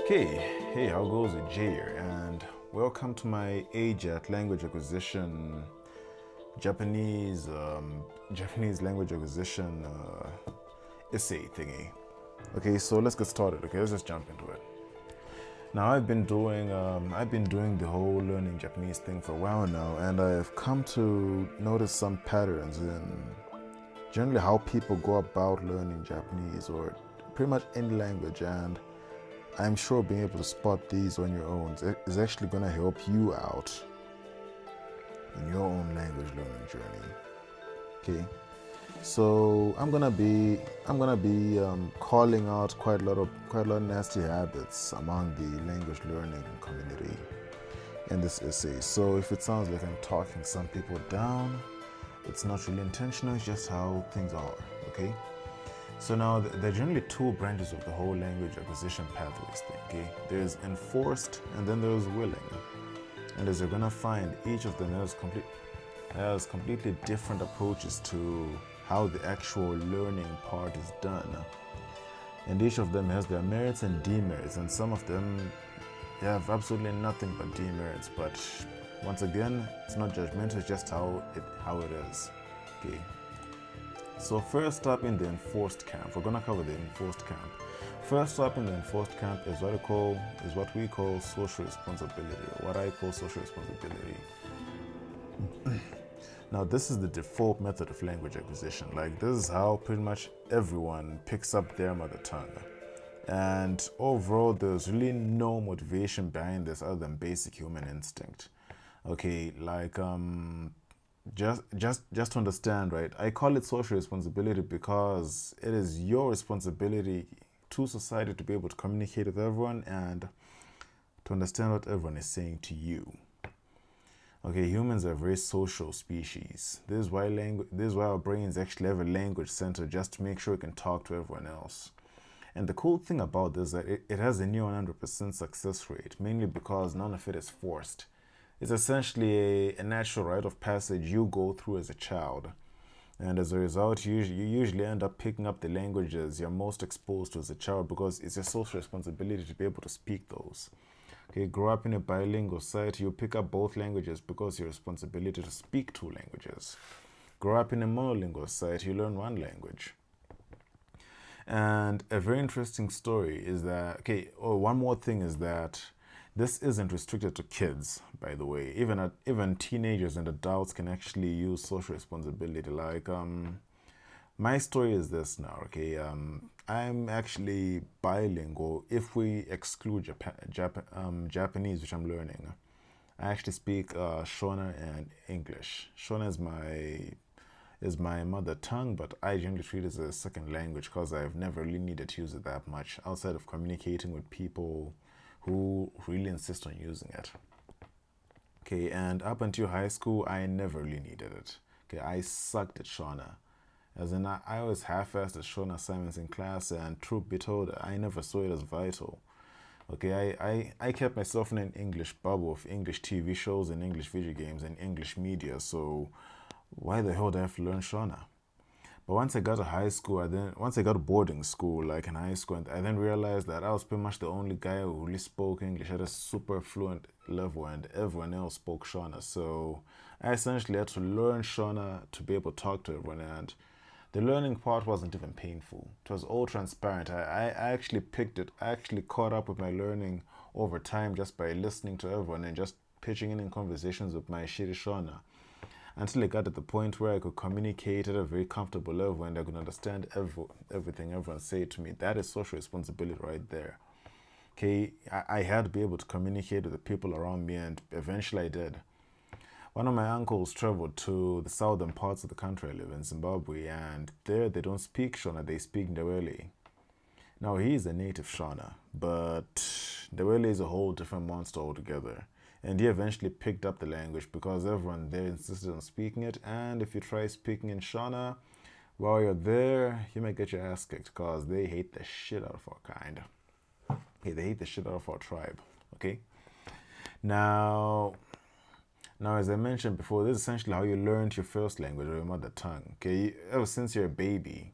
Okay, hey, how goes it? Jay here, and welcome to my AJATT language acquisition, Japanese language acquisition essay thingy. Okay, so let's get started. Okay, let's just jump into it. Now I've been doing the whole learning Japanese thing for a while now, and I've come to notice some patterns in generally how people go about learning Japanese or pretty much any language, and I'm sure being able to spot these on your own is actually going to help you out in your own language learning journey. Okay, so I'm gonna be calling out quite a lot of nasty habits among the language learning community in this essay. So if it sounds like I'm talking some people down, it's not really intentional. It's just how things are. Okay. So now, there are generally two branches of the whole language acquisition pathways thing, okay? There's enforced and then there's willing. And as you're gonna find, each of them has completely different approaches to how the actual learning part is done. And each of them has their merits and demerits, and some of them have absolutely nothing but demerits. But once again, it's not judgmental, it's just how it is, okay? So first up in the enforced camp, we're gonna cover the enforced camp. First up in the enforced camp is what we call social responsibility, or what I call social responsibility. Now this is the default method of language acquisition. Like, this is how pretty much everyone picks up their mother tongue. And overall, there's really no motivation behind this other than basic human instinct. Okay, like just to understand, right? I call it social responsibility because it is your responsibility to society to be able to communicate with everyone and to understand what everyone is saying to you. Okay, humans are a very social species. This is why our brains actually have a language center, just to make sure we can talk to everyone else. And the cool thing about this is that it has a near 100% success rate, mainly because none of it is forced. It's essentially a natural rite of passage you go through as a child. And as a result, you usually end up picking up the languages you're most exposed to as a child because it's your social responsibility to be able to speak those. Okay, grow up in a bilingual society, you pick up both languages because your responsibility to speak two languages. Grow up in a monolingual society, you learn one language. And a very interesting story is that, one more thing is that this isn't restricted to kids, by the way. Even teenagers and adults can actually use social responsibility. Like, my story is this now, okay? I'm actually bilingual if we exclude Japanese, which I'm learning. I actually speak Shona and English. Shona is my mother tongue, but I generally treat it as a second language because I've never really needed to use it that much outside of communicating with people who really insist on using it. Okay, and up until high school, I never really needed it. Okay, I sucked at Shona. As in, I was half-assed at Shona assignments in class, and truth be told, I never saw it as vital. Okay, I kept myself in an English bubble of English TV shows and English video games and English media, so why the hell did I have to learn Shona? But once I got to boarding school, like in high school, I then realized that I was pretty much the only guy who really spoke English at a super fluent level, and everyone else spoke Shona. So I essentially had to learn Shona to be able to talk to everyone, and the learning part wasn't even painful. It was all transparent. I actually picked it. I actually caught up with my learning over time just by listening to everyone and just pitching in conversations with my shitty Shona, until I got to the point where I could communicate at a very comfortable level and I could understand everything everyone said to me. That is social responsibility right there. Okay, I had to be able to communicate with the people around me, and eventually I did. One of my uncles traveled to the southern parts of the country I live in, Zimbabwe, and there they don't speak Shona, they speak Ndebele. Now, he is a native Shona, but Ndebele is a whole different monster altogether. And he eventually picked up the language because everyone there insisted on speaking it. And if you try speaking in Shona while you're there, you might get your ass kicked because they hate the shit out of our kind. Okay, they hate the shit out of our tribe. Okay. Now, as I mentioned before, this is essentially how you learned your first language or your mother tongue. Okay, ever since you're a baby,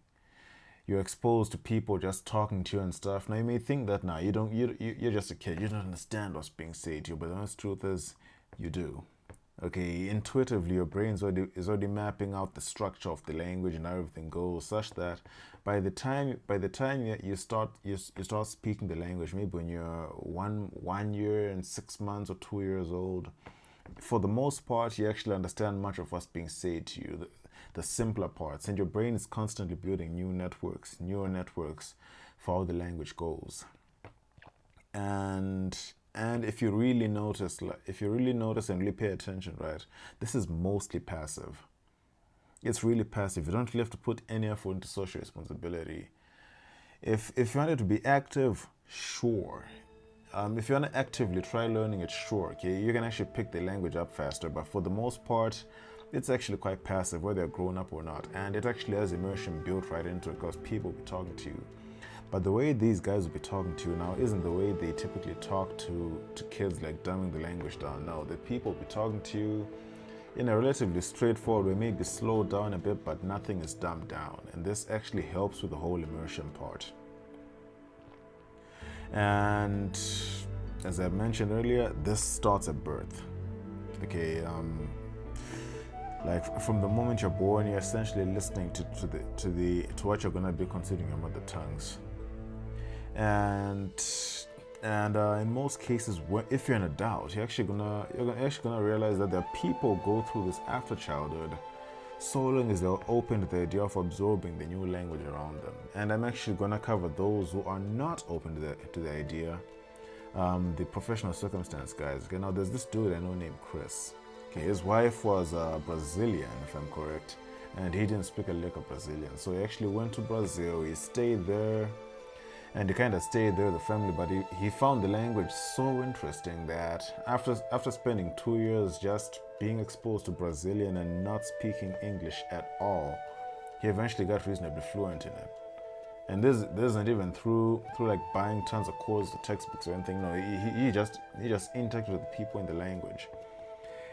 you're exposed to people just talking to you and stuff. Now you may think that now you're just a kid, you don't understand what's being said to you, but the honest truth is you do. Okay, intuitively your brain is already mapping out the structure of the language and how everything goes, such that by the time you start speaking the language, maybe when you're 1 year and 6 months or 2 years old, for the most part you actually understand much of what's being said to you, the simpler parts, and your brain is constantly building neural networks for how the language goes. And if you really notice and really pay attention, right, this is mostly passive. It's really passive. You don't really have to put any effort into social responsibility. If you want it to be active, sure. If you want to actively try learning it, sure. Okay, you can actually pick the language up faster, but for the most part, it's actually quite passive, whether you're grown up or not. And it actually has immersion built right into it because people will be talking to you. But the way these guys will be talking to you now isn't the way they typically talk to kids, like dumbing the language down. No, the people will be talking to you in a relatively straightforward way, maybe slowed down a bit, but nothing is dumbed down. And this actually helps with the whole immersion part. And as I mentioned earlier, this starts at birth. Okay, like from the moment you're born, you're essentially listening to what you're gonna be considering your mother tongues. And in most cases, if you're an adult, you're actually gonna realize that there are people go through this after childhood, so long as they're open to the idea of absorbing the new language around them. And I'm actually gonna cover those who are not open to the idea, the professional circumstance guys. Okay, now there's this dude I know named Chris. Okay, his wife was Brazilian, if I'm correct, and he didn't speak a lick of Brazilian, so he actually went to Brazil. He stayed there. And he kind of stayed there with the family, but he found the language so interesting that after spending 2 years just being exposed to Brazilian and not speaking English at all, he eventually got reasonably fluent in it. And this isn't even through like buying tons of courses or textbooks or anything. No, he just interacted with the people in the language.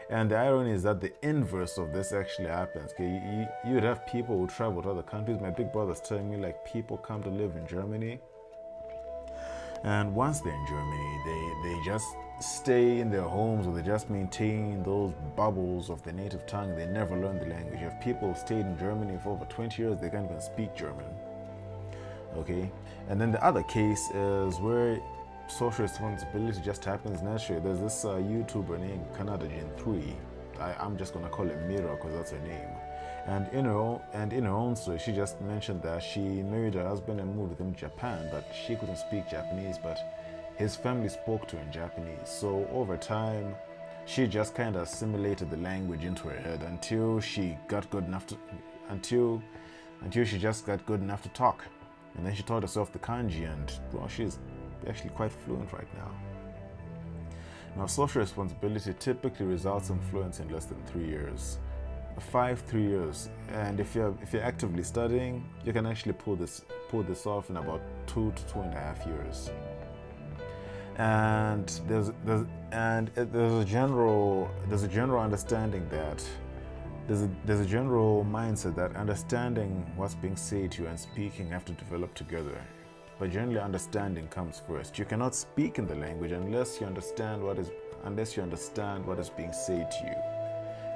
And the irony is that the inverse of this actually happens. Okay, you would have people who travel to other countries. My big brother's telling me, like, people come to live in Germany. And once they're in Germany, they just stay in their homes, or they just maintain those bubbles of the native tongue. They never learn the language. You have people who stayed in Germany for over 20 years, they can't even speak German. Okay? And then the other case is where social responsibility just happens naturally. There's this YouTuber named Canada3. I'm just going to call it Mira because that's her name. And in her own story, she just mentioned that she married her husband and moved with him to Japan, but she couldn't speak Japanese, but his family spoke to her in Japanese. So over time, she just kind of assimilated the language into her head until she got good enough to, until she just got good enough to talk. And then she taught herself the kanji, and well, she's actually quite fluent right now. Now, social responsibility typically results in fluency in less than 3 years. 3 years, and if you're actively studying, you can actually pull this off in about 2 to 2.5 years. And there's a general understanding that there's a general mindset that understanding what's being said to you and speaking have to develop together. But generally, understanding comes first. You cannot speak in the language unless you understand what is being said to you.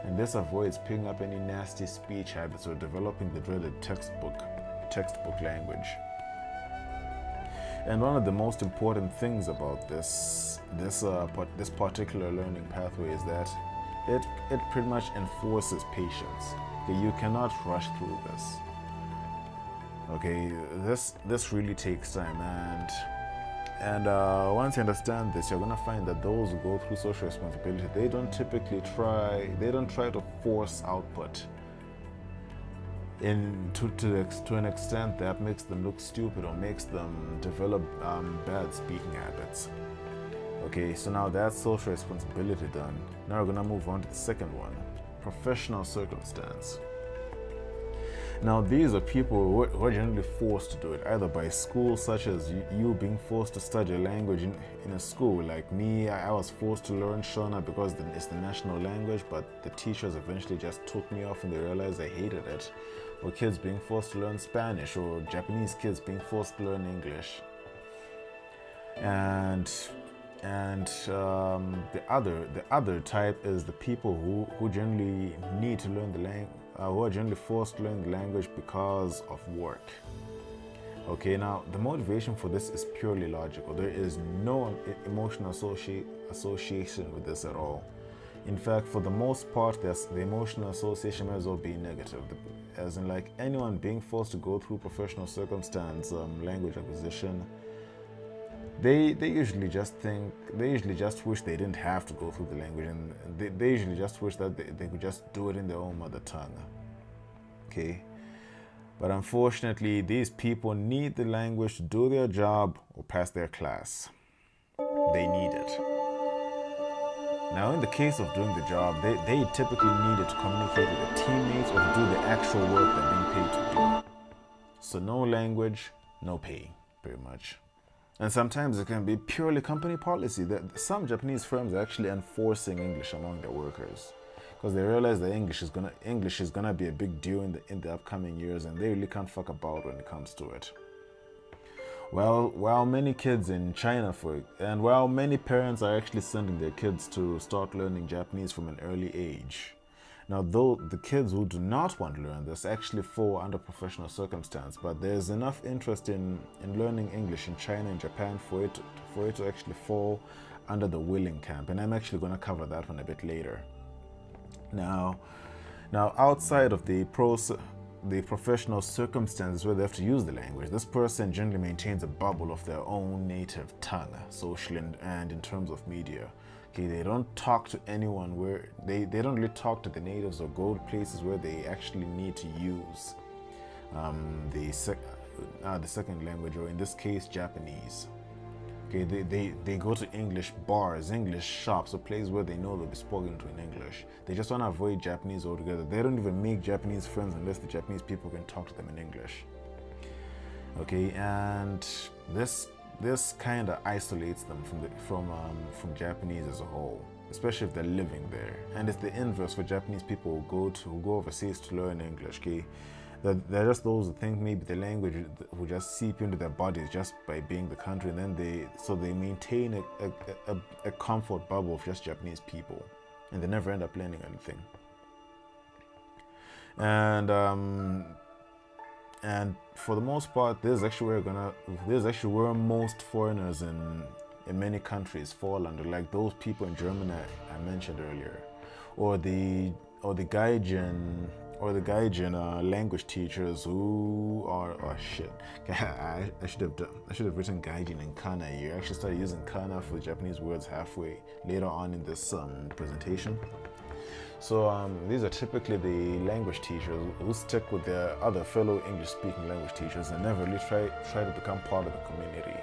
And this avoids picking up any nasty speech habits or developing the dreaded textbook language. And one of the most important things about this particular learning pathway is that it pretty much enforces patience. Okay, you cannot rush through this. Okay, this really takes time, and once you understand this, you're gonna find that those who go through social responsibility, they don't try to force output to an extent that makes them look stupid or makes them develop bad speaking habits. Okay, so now that's social responsibility done. Now we're gonna move on to the second one, professional circumstance. Now, these are people who are generally forced to do it, either by school, such as you being forced to study a language in a school. Like me, I was forced to learn Shona because it's the national language, but the teachers eventually just took me off and they realized I hated it. or kids being forced to learn Spanish, or Japanese kids being forced to learn English. And the other type is the people who generally need to learn the language, who are generally forced to learn the language because of work. Okay, now the motivation for this is purely logical. There is no emotional association with this at all. In fact, for the most part, the emotional association may as well be negative. As in, like, anyone being forced to go through professional circumstance, language acquisition, they usually just wish they didn't have to go through the language, and they usually just wish that they could just do it in their own mother tongue. Okay? But unfortunately, these people need the language to do their job or pass their class. They need it. Now, in the case of doing the job, they typically need it to communicate with their teammates or to do the actual work they're being paid to do. So no language, no pay, pretty much. And sometimes it can be purely company policy that some Japanese firms are actually enforcing English among their workers, because they realize that English is gonna be a big deal in the upcoming years, and they really can't fuck about when it comes to it. Well, while many kids in China, while many parents are actually sending their kids to start learning Japanese from an early age. Now, though the kids who do not want to learn this actually fall under professional circumstance, but there's enough interest in learning English in China and Japan for it to actually fall under the willing camp, and I'm actually going to cover that one a bit later. Now outside of the professional circumstances where they have to use the language, this person generally maintains a bubble of their own native tongue, socially and in terms of media. Okay, they don't talk to anyone where they don't really talk to the natives or go to places where they actually need to use the second language, or in this case, Japanese. Okay, they go to English bars, English shops, or places where they know they'll be spoken to in English. They just want to avoid Japanese altogether. They don't even make Japanese friends unless the Japanese people can talk to them in English. Okay, and this kind of isolates them from Japanese as a whole, especially if they're living there. And it's the inverse for Japanese people who go overseas to learn English. Okay, they're just those who think maybe the language will just seep into their bodies just by being the country, and then they maintain a comfort bubble of just Japanese people, and they never end up learning anything. And for the most part, this is actually where most foreigners in many countries fall under, like those people in Germany I mentioned earlier, or the Gaijin language teachers who are shit. I should have written Gaijin in Kana here. I actually started using Kana for the Japanese words halfway later on in this presentation. So these are typically the language teachers who stick with their other fellow English-speaking language teachers and never really try to become part of the community.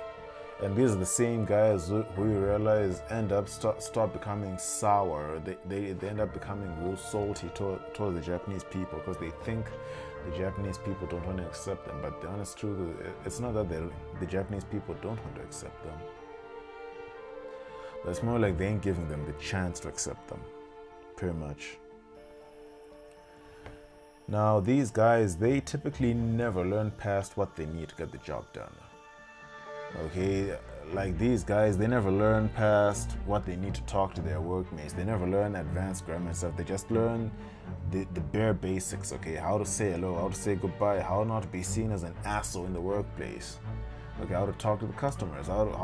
And these are the same guys who you realize end up start becoming sour. They end up becoming real salty towards the Japanese people, because they think the Japanese people don't want to accept them. But the honest truth is, it's not that the Japanese people don't want to accept them, but it's more like they ain't giving them the chance to accept them, pretty much. Now, these guys, they typically never learn past what they need to get the job done. Okay, like these guys, they never learn past what they need to talk to their workmates. They never learn advanced grammar and stuff. They just learn the bare basics. Okay, how to say hello, how to say goodbye, how not to be seen as an asshole in the workplace. Okay, how to talk to the customers, how to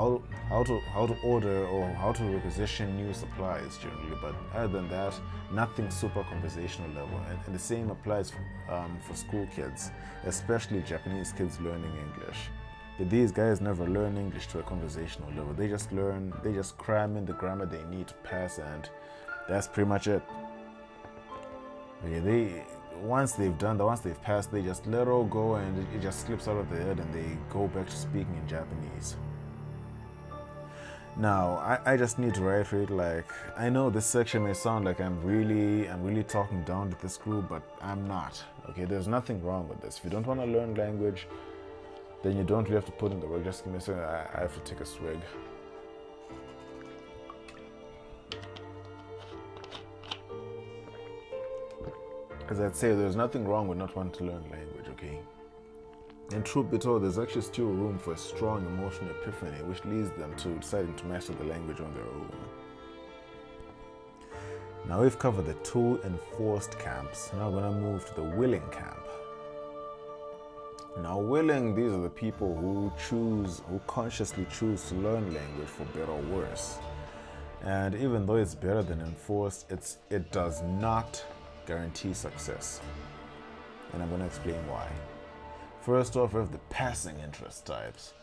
order or how to requisition new supplies generally. But other than that, nothing super conversational level. And the same applies for school kids, especially Japanese kids learning English. These guys never learn English to a conversational level. They just cram in the grammar they need to pass, and that's pretty much it. Okay, once they've passed, they just let it all go, and it just slips out of their head, and they go back to speaking in Japanese. Now, I just need to reiterate, like, I know this section may sound like I'm really talking down to this group, but I'm not. Okay, there's nothing wrong with this. If you don't want to learn language, then you don't really have to put in the work. Just give me a second, I have to take a swig. as I'd say, there's nothing wrong with not wanting to learn language, okay? And truth be told, there's actually still room for a strong emotional epiphany, which leads them to deciding to master the language on their own. Now we've covered the two enforced camps. Now we're going to move to the willing camp. Now willing, these are the people who consciously choose to learn language for better or worse. And even though it's better than enforced, it does not guarantee success. And I'm going to explain why. First off, we have the passing interest types.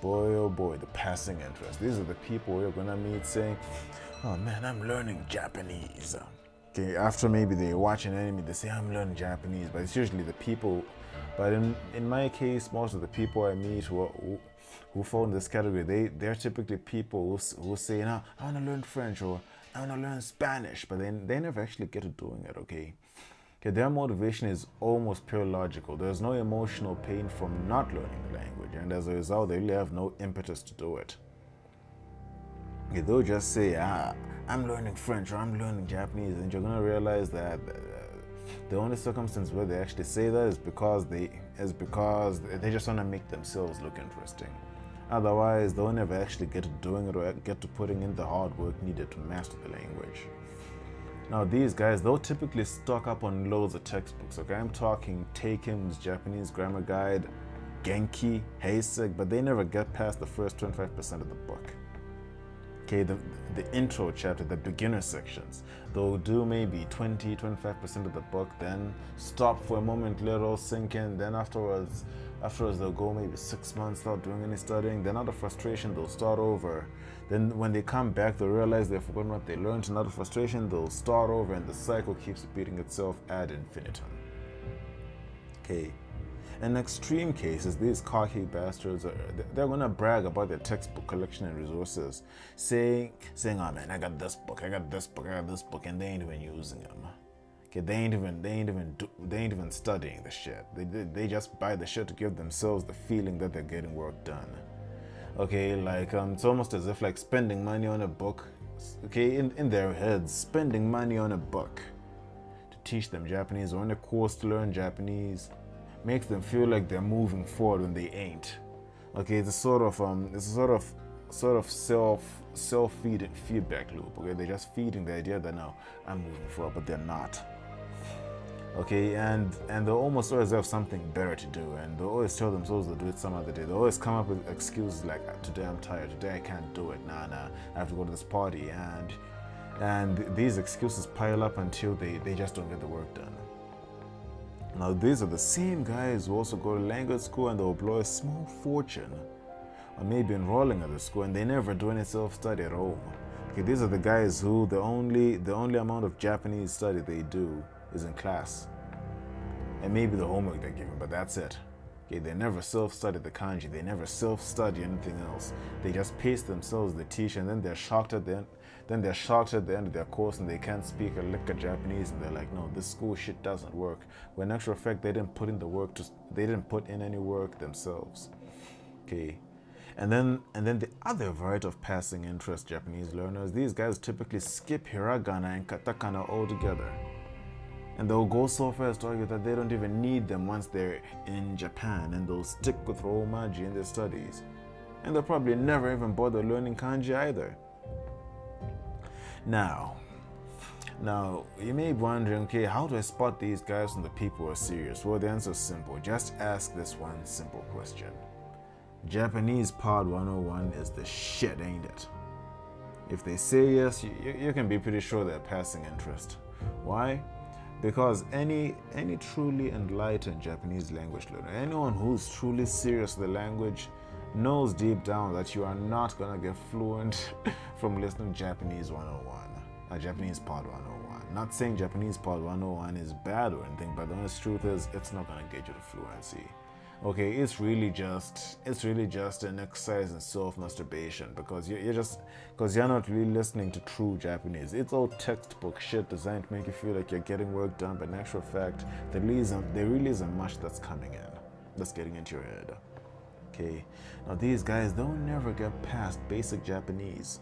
Boy, oh boy, the passing interest. These are the people you're going to meet saying, oh man, I'm learning Japanese. Okay, after maybe they watch an anime, they say, I'm learning Japanese. But it's usually the people, but in my case, most of the people I meet who fall in this category, they're typically people who say, no, I want to learn French or I want to learn Spanish, but then they never actually get to doing it, okay? Okay, their motivation is almost pure logical. There's no emotional pain from not learning the language, and as a result, they really have no impetus to do it. Okay, they'll just say, I'm learning French or I'm learning Japanese, and you're gonna realize that the only circumstance where they actually say that is because they just want to make themselves look interesting. Otherwise, they'll never actually get to doing it or get to putting in the hard work needed to master the language. Now these guys, they'll typically stock up on loads of textbooks, okay? I'm talking Takem's Japanese Grammar Guide, Genki, Heisek, but they never get past the first 25% of the book. Okay, the intro chapter, the beginner sections, they'll do maybe 20-25% of the book, then stop for a moment, let it all sink in, then afterwards they'll go maybe 6 months without doing any studying, then out of frustration they'll start over. Then when they come back, they'll realize they've forgotten what they learned, and out of frustration they'll start over, and the cycle keeps repeating itself ad infinitum. Okay. In extreme cases, these cocky bastards, they're going to brag about their textbook collection and resources, saying, oh man, I got this book, I got this book, I got this book, and they ain't even using them. Okay, they ain't even studying the shit. They just buy the shit to give themselves the feeling that they're getting work done. Okay, like it's almost as if like spending money on a book, okay, in their heads, spending money on a book to teach them Japanese or on a course to learn Japanese makes them feel like they're moving forward when they ain't. Okay, it's a sort of self-feedback loop. Okay, they're just feeding the idea that now I'm moving forward, but they're not. Okay, and they almost always have something better to do, and they always tell themselves they'll do it some other day. They always come up with excuses like, today I'm tired, today I can't do it, nah, I have to go to this party, and these excuses pile up until they just don't get the work done. Now these are the same guys who also go to language school and they'll blow a small fortune on maybe enrolling at the school, and they never do any self-study at all. Okay, these are the guys who the only amount of Japanese study they do is in class, and maybe the homework they're given, but that's it. Okay, they never self-study the kanji, they never self-study anything else. They just pace themselves the teacher, and then they're shocked at the end of their course and they can't speak a lick of Japanese, and they're like, no, this school shit doesn't work. When in actual fact they didn't put in any work themselves. Okay. And then the other variety of passing interest Japanese learners, these guys typically skip hiragana and katakana altogether. And they'll go so far as to argue that they don't even need them once they're in Japan, and they'll stick with romaji in their studies. And they'll probably never even bother learning kanji either. Now, you may be wondering, okay, how do I spot these guys from the people who are serious? Well, the answer is simple. Just ask this one simple question. Japanese Pod 101 is the shit, ain't it? If they say yes, you can be pretty sure they're passing interest. Why? Because any truly enlightened Japanese language learner, anyone who's truly serious with the language, knows deep down that you are not going to get fluent from listening to Japanese 101, Japanese Pod 101. Not saying Japanese Pod 101 is bad or anything, but the honest truth is it's not going to get you to fluency. Okay, it's really just an exercise in self-masturbation, because you're not really listening to true Japanese. It's all textbook shit designed to make you feel like you're getting work done, but in actual fact, there really isn't much that's coming in, that's getting into your head. Okay, now these guys, they'll never get past basic Japanese.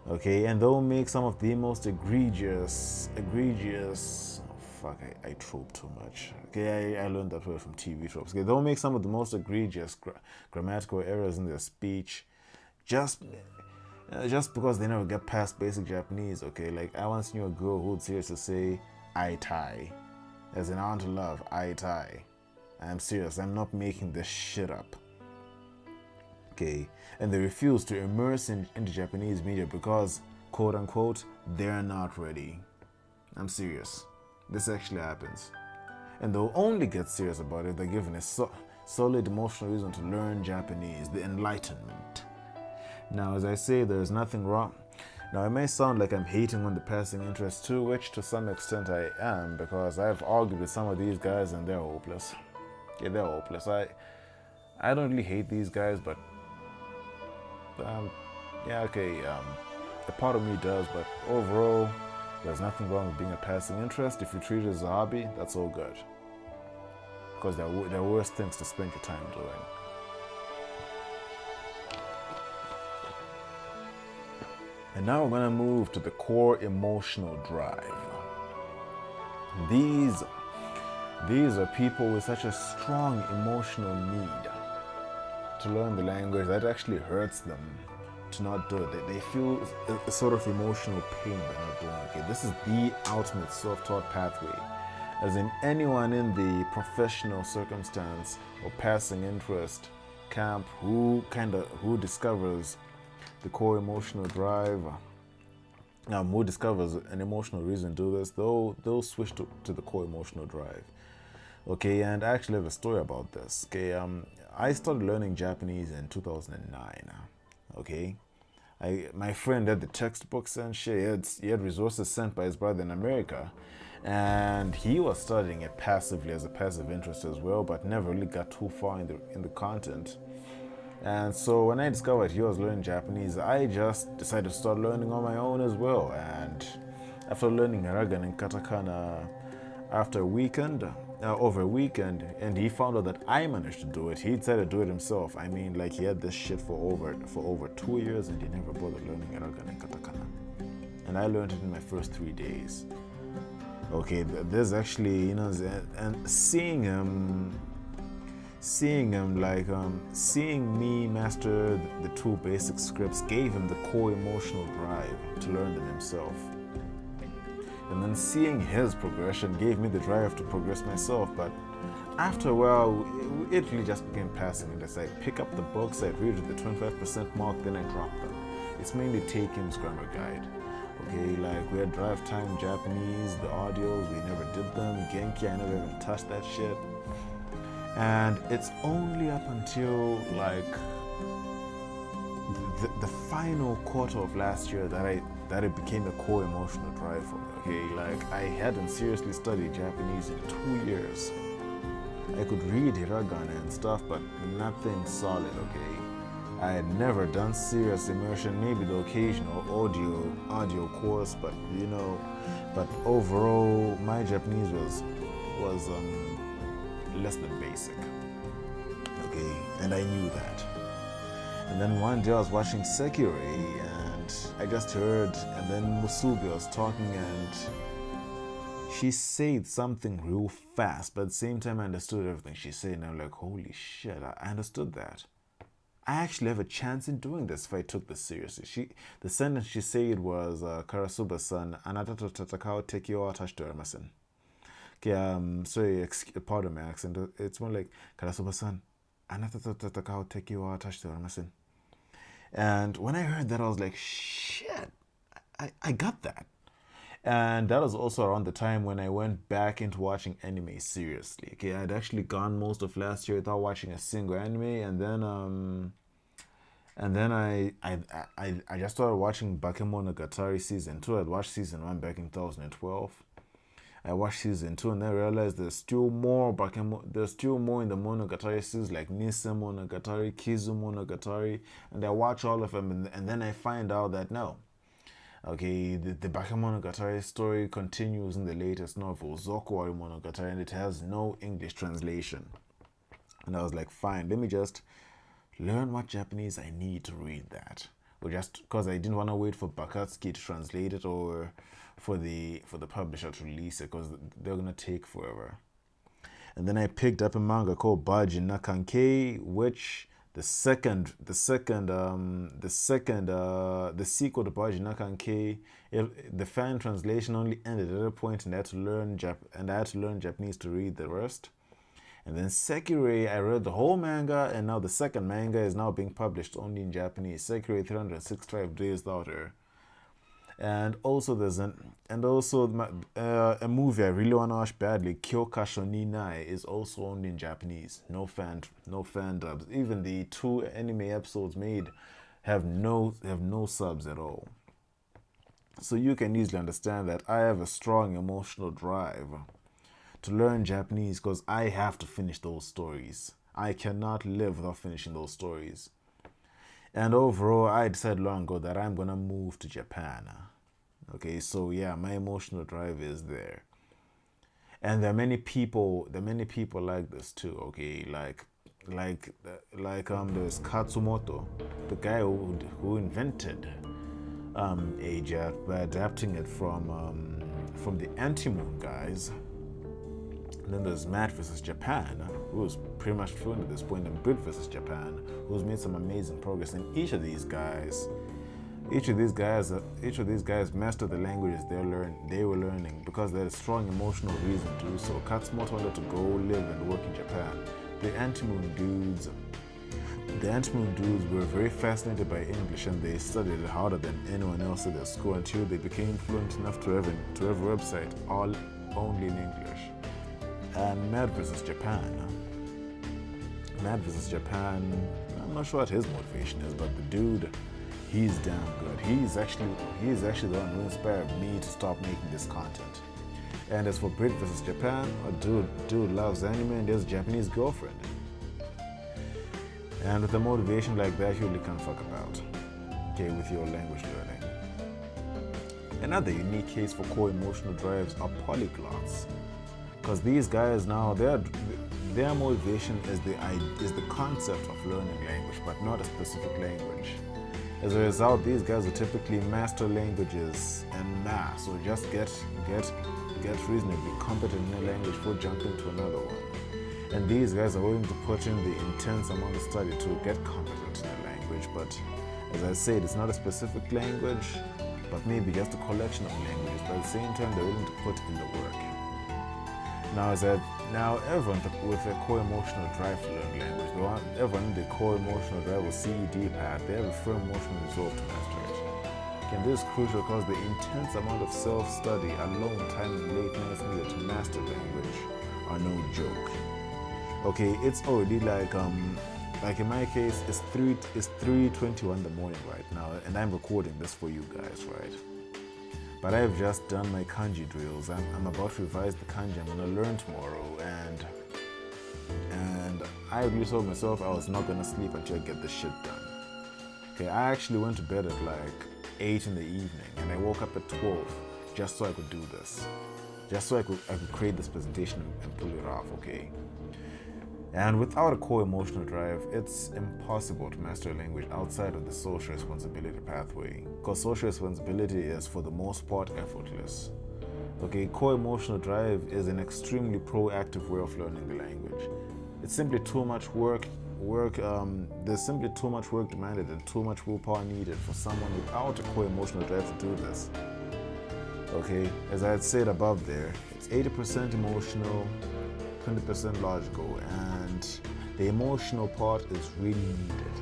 Okay, and they'll make some of the most egregious fuck, I trope too much. Okay, I learned that word from TV tropes. Okay, they'll make some of the most egregious grammatical errors in their speech just because they never get past basic Japanese. Okay, like I once knew a girl who would seriously say "I tai," as in I want to love "I tai." I'm serious. I'm not making this shit up. Okay, and they refuse to immerse into Japanese media because, quote unquote, they're not ready. I'm serious. This actually happens. And they'll only get serious about it if they're given a solid emotional reason to learn Japanese, the enlightenment. Now, as I say, there's nothing wrong. Now, it may sound like I'm hating on the passing interest too, which to some extent I am, because I've argued with some of these guys and they're hopeless. Yeah, they're hopeless. I don't really hate these guys, but a part of me does, but overall, there's nothing wrong with being a passing interest. If you treat it as a hobby, that's all good. Because there are worse things to spend your time doing. And now we're going to move to the core emotional drive. These are people with such a strong emotional need to learn the language that actually hurts them to not do it. They feel a sort of emotional pain by not doing it. Okay, this is the ultimate self-taught pathway. As in, anyone in the professional circumstance or passing interest camp who discovers the core emotional drive, who discovers an emotional reason to do this, they'll switch to the core emotional drive. Okay, and I actually have a story about this. Okay, I started learning Japanese in 2009. Okay, my friend had the textbooks and shit. He had resources sent by his brother in America, and he was studying it passively as a passive interest as well, but never really got too far in the content. And so when I discovered he was learning Japanese, I just decided to start learning on my own as well. And after learning hiragana and katakana over a weekend, and he found out that I managed to do it, he decided to do it himself. I mean, like, he had this shit for over 2 years, and he never bothered learning hiragana and katakana. And I learned it in my first 3 days. Okay, there's actually, and seeing me master the two basic scripts gave him the core emotional drive to learn them himself. And then seeing his progression gave me the drive to progress myself. But after a while, it really just became passing. And as I pick up the books, I'd read at the 25% mark, then I drop them. It's mainly Taken's grammar guide. Okay, like we had Drive Time Japanese, the audios, we never did them. Genki, I never even touched that shit. And it's only up until like the final quarter of last year that it became a core emotional drive for me. Okay, like I hadn't seriously studied Japanese in 2 years. I could read hiragana and stuff, but nothing solid. Okay, I had never done serious immersion, maybe the occasional audio course, but but overall my Japanese was less than basic. Okay, and I knew that. And then one day I was watching Sekirei and I just heard, and then Musubi was talking and she said something real fast, but at the same time I understood everything she said, and I'm like, holy shit, I understood that. I actually have a chance in doing this if I took this seriously. The sentence she said was, Karasuba-san, anata to tatakao teki wa watashi to arimasen. Okay, sorry, pardon my accent. It's more like, Karasuba-san, anata to tatakao teki wa watashi to arimasen. And when I heard that, I was like, shit, I got that. And that was also around the time when I went back into watching anime seriously. Okay, I'd actually gone most of last year without watching a single anime, and then I just started watching Bakemonogatari season 2. I'd watched season 1 back in 2012. I watched season 2 and then I realized there's still more in the Monogatari series, like Nise Monogatari, Kizu Monogatari, and I watch all of them, and then I find out that no. Okay, the Bakemonogatari story continues in the latest novel, Zokuwari Monogatari, and it has no English translation. And I was like, fine, let me just learn what Japanese I need to read that. or just because I didn't want to wait for Bakatsuki to translate it or for the publisher to release it, because they're gonna take forever. And then I picked up a manga called Baji Nakankei, which the sequel to Baji Nakankei, the fan translation only ended at a point, and I had to learn Japanese to read the rest. And then Sekirei, I read the whole manga, and now the second manga is now being published only in Japanese. Sekirei 365 Days Without Her. And also a movie I really want to watch badly, Kyokasho ni Nai, is also only in Japanese. No fan dubs. Even the 2 anime episodes made have no subs at all. So you can easily understand that I have a strong emotional drive to learn Japanese, because I have to finish those stories. I cannot live without finishing those stories. And overall, I decided long ago that I'm gonna move to Japan. Okay, so yeah, my emotional drive is there. And there are many people like this too. Okay, like there's Katsumoto, the guy who invented AJATT by adapting it from the Anti-Moon guys. And then there's Matt vs. Japan, who's pretty much fluent at this point, and Brit vs. Japan, who's made some amazing progress. And each of these guys mastered the languages they were learning because they had a strong emotional reason to do so. Katsumoto wanted to go live and work in Japan. The Anti-Moon dudes were very fascinated by English, and they studied it harder than anyone else at their school until they became fluent enough to have a website all only in English. And Mad vs. Japan, I'm not sure what his motivation is, but the dude, he's damn good. He's actually the one who inspired me to stop making this content. And as for Brit vs. Japan, a dude loves anime and has a Japanese girlfriend. And with a motivation like that, you really can't fuck about, okay, with your language learning. Another unique case for core emotional drives are polyglots. Because these guys now, their motivation is the concept of learning language, but not a specific language. As a result, these guys will typically master languages en masse, or just get reasonably competent in a language before jumping to another one. And these guys are willing to put in the intense amount of study to get competent in a language. But as I said, it's not a specific language, but maybe just a collection of languages. But at the same time, they're willing to put in the work. Now everyone with a core emotional drive to learn language, everyone in the core emotional drive or CED path, they have a firm emotional resolve to master it. And this is crucial because the intense amount of self-study, alone time and late nights needed to master language are no joke. Okay, it's already like in my case, it's 3:21 in the morning right now, and I'm recording this for you guys, right? But I've just done my kanji drills. I'm about to revise the kanji I'm gonna learn tomorrow, and I really told myself I was not gonna sleep until I get this shit done. Okay, I actually went to bed at like 8 in the evening, and I woke up at 12 just so I could do this, just so I could create this presentation and pull it off. Okay. And without a core emotional drive, it's impossible to master a language outside of the social responsibility pathway, because social responsibility is, for the most part, effortless. Okay, core emotional drive is an extremely proactive way of learning the language. It's simply too much work. There's simply too much work demanded and too much willpower needed for someone without a core emotional drive to do this. Okay, as I had said above there, it's 80% emotional, 20% logical, and the emotional part is really needed,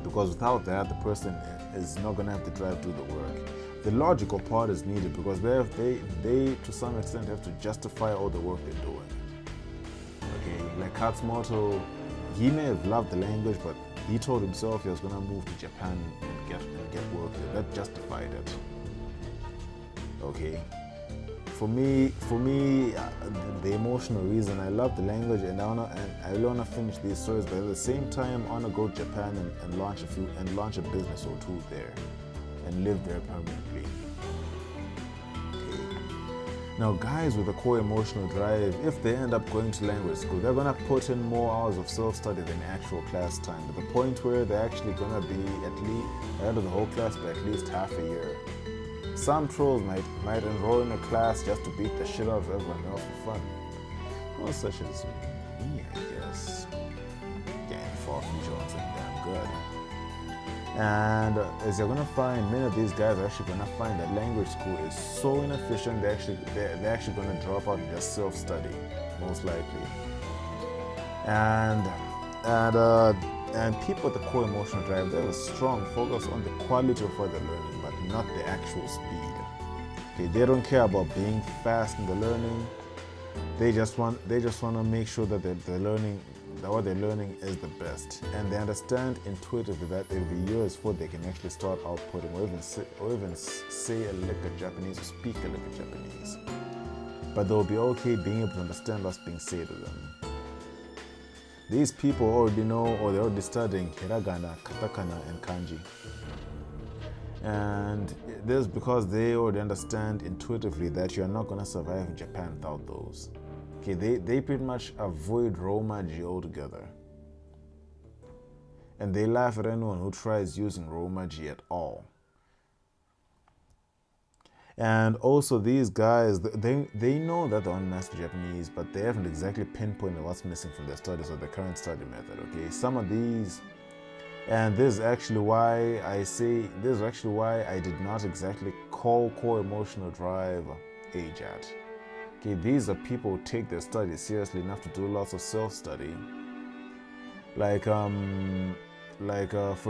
because without that, the person is not going to have the drive to do the work. The logical part is needed because they to some extent have to justify all the work they're doing. Okay, like Katsumoto, he may have loved the language, but he told himself he was going to move to Japan and get work there. That justified it. Okay. For me, the emotional reason, I love the language and I really want to finish these stories, but at the same time, I want to go to Japan and launch a business or two there and live there permanently. Okay. Now, guys with a core emotional drive, if they end up going to language school, they're gonna put in more hours of self-study than actual class time, to the point where they're actually gonna be at least ahead of the whole class by at least half a year. Some trolls might enroll in a class just to beat the shit out of everyone else for fun. Well, such as me, I guess. Getting far from Jones and damn good. And as you're gonna find, many of these guys are actually gonna find that language school is so inefficient. They're actually gonna drop out and just self-study, most likely. And people with the core emotional drive, they have a strong focus on the quality of what they're learning, but not the actual speed. Okay, they don't care about being fast in the learning. They just want to make sure that what they're learning is the best, and they understand intuitively that it'll be years before they can actually start outputting or even say a lick of Japanese or speak a lick of Japanese. But they'll be okay being able to understand what's being said to them. These people already know, or they're already studying hiragana, katakana, and kanji. And this is because they already understand intuitively that you're not going to survive in Japan without those. Okay, they pretty much avoid Romaji altogether. And they laugh at anyone who tries using Romaji at all. And also these guys, they know that they want to master Japanese, but they haven't exactly pinpointed what's missing from their studies or their current study method, okay? Some of these, and this is actually why I did not exactly call core emotional drive AJATT. Okay, these are people who take their studies seriously enough to do lots of self-study. For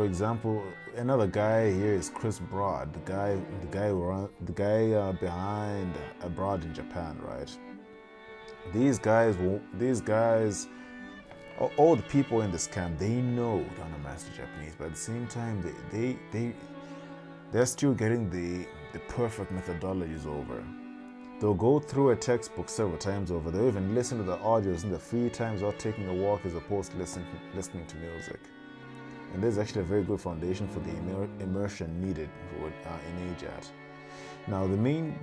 example, another guy here is Chris Broad, the guy behind Abroad in Japan, right? These guys, all the people in this camp, they know they want to master Japanese, but at the same time, they're still getting the perfect methodologies over. They'll go through a textbook several times over. They'll even listen to the audios in the free times while taking a walk as opposed to listening to music. And this is actually a very good foundation for the immersion needed in AJATT. Now, the main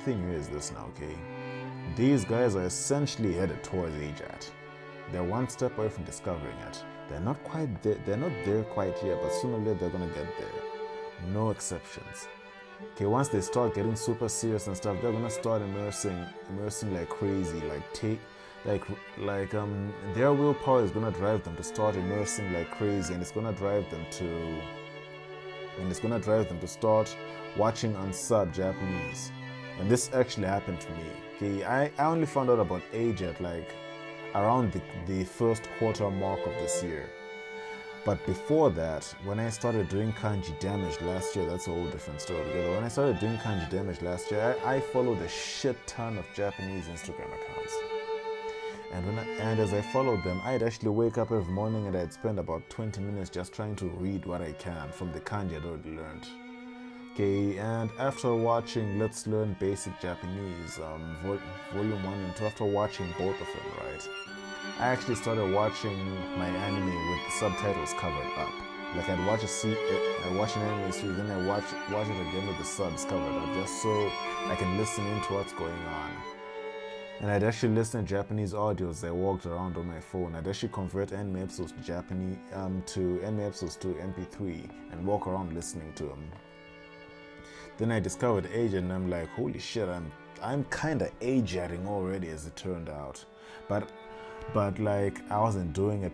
thing here is this now, okay? These guys are essentially headed towards AJATT. They're one step away from discovering it. They're not quite there. They're not there quite yet, but sooner or later they're gonna get there. No exceptions. Okay, once they start getting super serious and stuff, they're gonna start immersing like crazy. Their willpower is gonna drive them to start immersing like crazy, and it's gonna drive them to start watching unsub Japanese. And this actually happened to me. Okay, I only found out about AJATT like around the first quarter mark of this year. But before that, when I started doing kanji damage last year, that's a whole different story altogether. When I started doing kanji damage last year, I followed a shit ton of Japanese Instagram accounts. And as I followed them, I'd actually wake up every morning and I'd spend about 20 minutes just trying to read what I can from the kanji I'd already learned. Okay, and after watching Let's Learn Basic Japanese, Volume 1 and 2, after watching both of them, right, I actually started watching my anime with the subtitles covered up. Like I'd watch an anime series, then I watch it again with the subs covered up, just so I can listen into what's going on. And I'd actually listen to Japanese audios as I walked around on my phone. I'd actually convert anime episodes to MP3 and walk around listening to them. Then I discovered AJATT, and I'm like, holy shit, I'm kind of AJATTing already, as it turned out. But like I wasn't doing it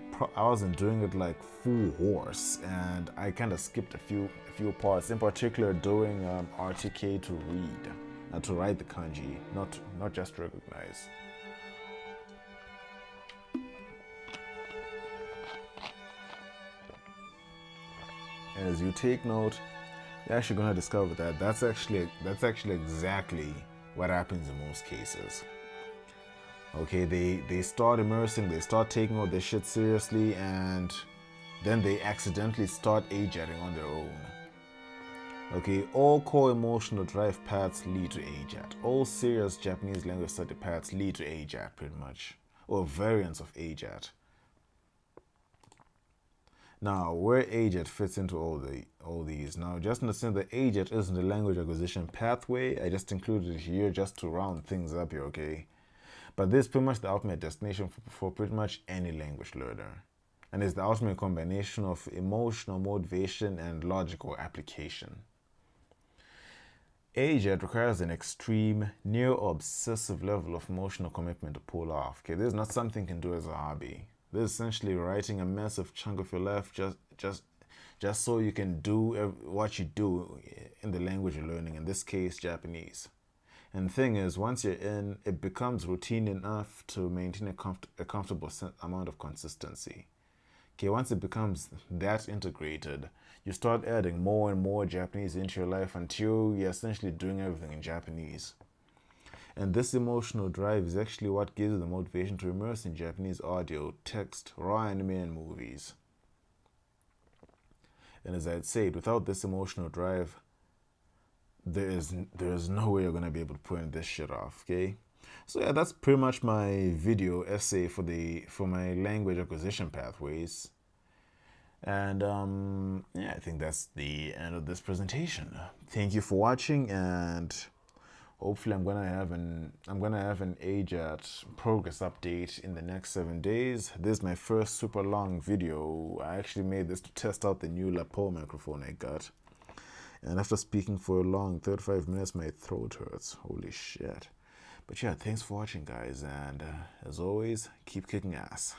like full horse, and I kind of skipped a few parts. In particular, doing RTK to read, to write the kanji, not just recognize. As you take note, you're actually going to discover that that's actually exactly what happens in most cases. Okay, they start immersing, they start taking all this shit seriously, and then they accidentally start AJATting on their own. Okay, all core emotional drive paths lead to AJATT. All serious Japanese language study paths lead to AJATT, pretty much, or variants of AJATT. Now, where AJATT fits into all these. Now, just understand that AJATT isn't a language acquisition pathway. I just included it here just to round things up here, okay? But this is pretty much the ultimate destination for pretty much any language learner. And it's the ultimate combination of emotional motivation and logical application. AJATT requires an extreme, near-obsessive level of emotional commitment to pull off. Okay, this is not something you can do as a hobby. This is essentially writing a massive chunk of your life just so you can do what you do in the language you're learning, in this case, Japanese. And the thing is, once you're in, it becomes routine enough to maintain a comfortable amount of consistency. Okay, once it becomes that integrated, you start adding more and more Japanese into your life until you're essentially doing everything in Japanese. And this emotional drive is actually what gives you the motivation to immerse in Japanese audio, text, raw anime, and movies. And as I had said, without this emotional drive, there is no way you're going to be able to pull this shit off, okay? So yeah, that's pretty much my video essay for my language acquisition pathways. And yeah, I think that's the end of this presentation. Thank you for watching, and hopefully I'm gonna have an AJATT progress update in the next 7 days. This is my first super long video. I actually made this to test out the new lapel microphone I got. And after speaking for a long 35 minutes, my throat hurts. Holy shit. But yeah, thanks for watching, guys. And as always, keep kicking ass.